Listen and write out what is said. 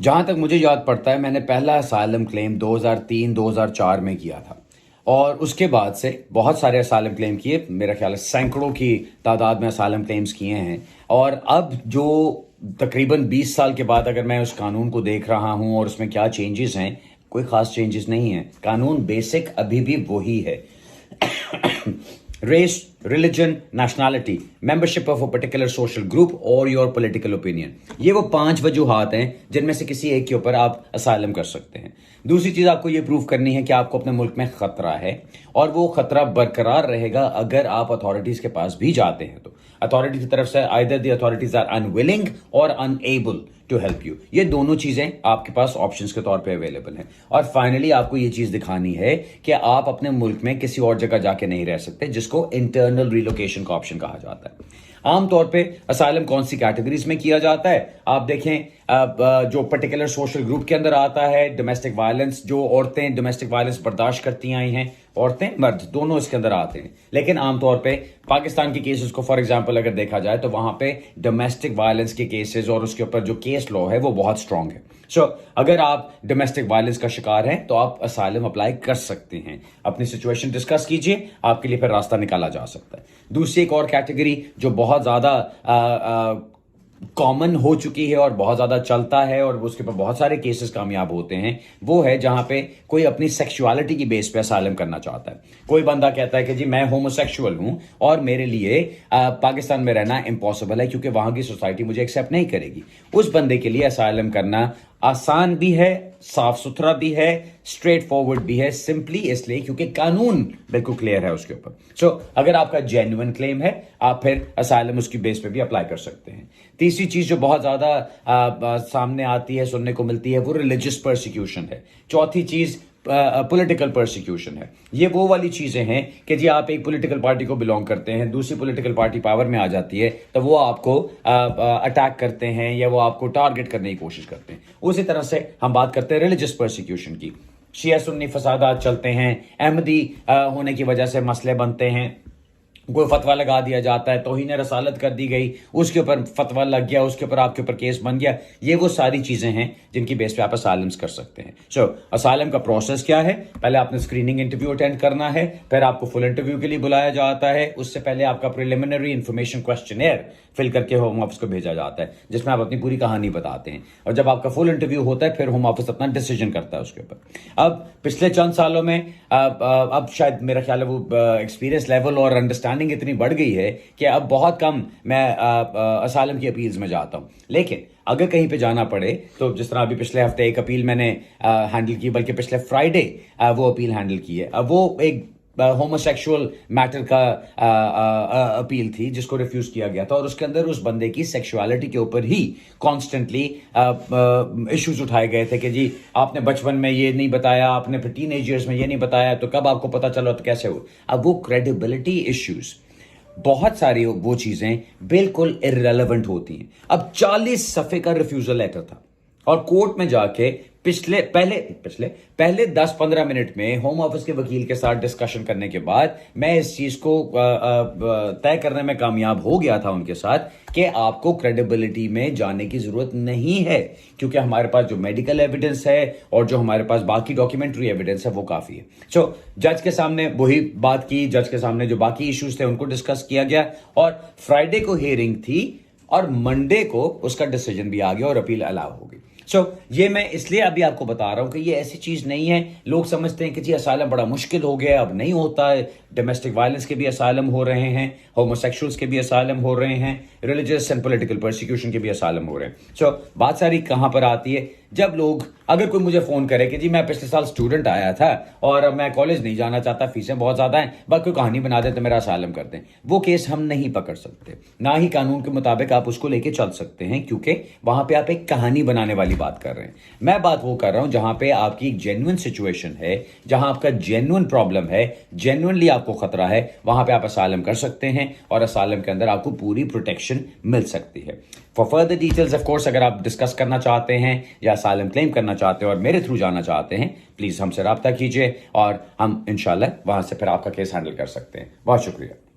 जहाँ तक मुझे याद पड़ता है मैंने पहला असाइलम क्लेम 2003-2004 में किया था और उसके बाद से बहुत सारे असाइलम क्लेम किए। मेरा ख्याल है सैकड़ों की तादाद में असाइलम क्लेम्स किए हैं। और अब जो तकरीबन 20 साल के बाद अगर मैं उस कानून को देख रहा हूँ और उसमें क्या चेंजेस हैं, कोई ख़ास चेंजेस नहीं है। कानून बेसिक अभी भी वही है। Race, religion, nationality, membership of a particular social group और योर पॉलिटिकल ओपिनियन, ये वो 5 वजूहात हैं जिनमें से किसी एक के ऊपर आप असाइलम कर सकते हैं। दूसरी चीज़ आपको ये प्रूव करनी है कि आपको अपने मुल्क में ख़तरा है और वो ख़तरा बरकरार रहेगा अगर आप अथॉरिटीज़ के पास भी जाते हैं। तो अथॉरिटी की तरफ से either the authorities are unwilling or unable to help you, ये दोनों चीजें आपके पास ऑप्शंस के तौर पे अवेलेबल हैं। और फाइनली आपको ये चीज दिखानी है कि आप अपने मुल्क में किसी और जगह जाके नहीं रह सकते, जिसको इंटरनल रिलोकेशन का ऑप्शन कहा जाता है। आमतौर पे असाइलम कौन सी कैटेगरीज में किया जाता है आप देखें, जो पर्टिकुलर सोशल ग्रुप के अंदर आता है, डोमेस्टिक वायलेंस, जो औरतें डोमेस्टिक वायलेंस बर्दाश्त करती आई हैं, औरतें मर्द दोनों इसके अंदर आते हैं। लेकिन आमतौर पे पाकिस्तान के केसेस को फॉर एग्जांपल अगर देखा जाए तो वहां पे डोमेस्टिक वायलेंस के केसेस और उसके ऊपर जो केस लॉ है वो बहुत स्ट्रांग है। सो अगर आप डोमेस्टिक वायलेंस का शिकार हैं तो आप असाइलम अप्लाई कर सकते हैं। अपनी सिचुएशन डिस्कस कीजिए, आपके लिए फिर रास्ता निकाला जा सकता है। दूसरी एक और कैटेगरी जो बहुत ज्यादा कॉमन हो चुकी है और बहुत ज्यादा चलता है और उसके ऊपर बहुत सारे केसेस कामयाब होते हैं, वो है जहां पे कोई अपनी सेक्सुअलिटी की बेस पे असाइलम करना चाहता है। कोई बंदा कहता है कि जी मैं होमोसेक्सुअल हूं और मेरे लिए पाकिस्तान में रहना इम्पॉसिबल है क्योंकि वहां की सोसाइटी मुझे एक्सेप्ट नहीं करेगी। उस बंदे के लिए असाइलम करना आसान भी है, साफ सुथरा भी है, स्ट्रेट फॉरवर्ड भी है, सिंपली इसलिए क्योंकि कानून बिल्कुल क्लियर है उसके ऊपर। सो अगर आपका जेन्युइन क्लेम है आप फिर असाइलम उसकी बेस पे भी अप्लाई कर सकते हैं। तीसरी चीज जो बहुत ज्यादा सामने आती है, सुनने को मिलती है, वो रिलीजियस परसिक्यूशन है। चौथी चीज पॉलिटिकल परसिक्यूशन है। ये वो वाली चीजें हैं कि जी आप एक पॉलिटिकल पार्टी को बिलोंग करते हैं, दूसरी पॉलिटिकल पार्टी पावर में आ जाती है तो वो आपको अटैक करते हैं या वो आपको टारगेट करने की कोशिश करते हैं। उसी तरह से हम बात करते हैं रिलीजियस परसिक्यूशन की। शिया सुन्नी फसादात चलते हैं, अहमदी होने की वजह से मसले बनते हैं, कोई फतवा लगा दिया जाता है, तौहीन रसालत कर दी गई, उसके ऊपर फतवा लग गया, उसके ऊपर आपके ऊपर केस बन गया। ये वो सारी चीजें हैं जिनकी बेस पे आप असाइलम्स कर सकते हैं। सो असाइलम का प्रोसेस क्या है? पहले आपने स्क्रीनिंग इंटरव्यू अटेंड करना है, फिर आपको फुल इंटरव्यू के लिए बुलाया जाता है। उससे पहले आपका प्रिलिमिनरी इंफॉर्मेशन क्वेश्चनेयर फिल करके होम ऑफिस को भेजा जाता है जिसमें आप अपनी पूरी कहानी बताते हैं। और जब आपका फुल इंटरव्यू होता है फिर होम ऑफिस अपना डिसीजन करता है उसके ऊपर। अब पिछले चंद सालों में अब शायद मेरा ख्याल है वो एक्सपीरियंस लेवल और अंडरस्टैंडिंग इतनी बढ़ गई है कि अब बहुत कम मैं असाइलम की अपील्स में जाता हूं। लेकिन अगर कहीं पे जाना पड़े तो जिस तरह अभी पिछले हफ्ते एक अपील मैंने हैंडल की, बल्कि पिछले फ्राइडे वो अपील हैंडल की है। अब वो एक होमोसेक्सुअल मैटर का अपील थी जिसको रिफ्यूज किया गया था और उसके अंदर उस बंदे की सेक्सुअलिटी के ऊपर ही कॉन्स्टेंटली इश्यूज उठाए गए थे कि जी आपने बचपन में ये नहीं बताया, आपने फिर टीनेज ईयर्स में ये नहीं बताया, तो कब आपको पता चला, तो कैसे हो। अब वो क्रेडिबिलिटी इश्यूज, बहुत सारी वो चीजें बिल्कुल इररेलेवेंट होती हैं। अब 40 सफ़े का रिफ्यूजल लेटर था और कोर्ट में जाके पहले 10-15 मिनट में होम ऑफिस के वकील के साथ डिस्कशन करने के बाद मैं इस चीज को तय करने में कामयाब हो गया था उनके साथ कि आपको क्रेडिबिलिटी में जाने की जरूरत नहीं है क्योंकि हमारे पास जो मेडिकल एविडेंस है और जो हमारे पास बाकी डॉक्यूमेंट्री एविडेंस है वो काफी है। सो जज के सामने वही बात की, जज के सामने जो बाकी इश्यूज थे उनको डिस्कस किया गया और फ्राइडे को हियरिंग थी और मंडे को उसका डिसीजन भी आ गया और अपील अलाउ हो गई। ये मैं इसलिए अभी आपको बता रहा हूं कि ये ऐसी चीज नहीं है। लोग समझते हैं कि जी असाइलम बड़ा मुश्किल हो गया, अब नहीं होता है। डोमेस्टिक वायलेंस के भी असाइलम हो रहे हैं, होमोसेक्सुअल्स के भी असाइलम हो रहे हैं, रिलीजियस एंड पॉलिटिकल परसिक्यूशन के भी असाइलम हो रहे हैं। बात सारी कहां पर आती है? जब लोग, अगर कोई मुझे फोन करे कि जी मैं पिछले साल स्टूडेंट आया था और अब मैं कॉलेज नहीं जाना चाहता, फीसें बहुत ज्यादा हैं, बस कोई कहानी बना दे तो मेरा असाइलम कर दें, वो केस हम नहीं पकड़ सकते। ना ही कानून के मुताबिक आप उसको लेके चल सकते हैं क्योंकि वहां पे आप एक कहानी बनाने वाली बात कर रहे हैं। मैं बात वो कर रहा हूं जहां पे आपकी एक जेन्युइन सिचुएशन है, जहां आपका जेन्युइन प्रॉब्लम है, जेन्युइनली आपको खतरा है, वहां पे आप असाइलम कर सकते हैं और असाइलम के अंदर आपको पूरी प्रोटेक्शन मिल सकती है। For further details of course अगर आप डिस्कस करना चाहते हैं या असाइलम क्लेम करना चाहते हैं और मेरे थ्रू जाना चाहते हैं, प्लीज हमसे राब्ता कीजिए और हम इंशाल्लाह वहां से फिर आपका केस हैंडल कर सकते हैं। बहुत शुक्रिया।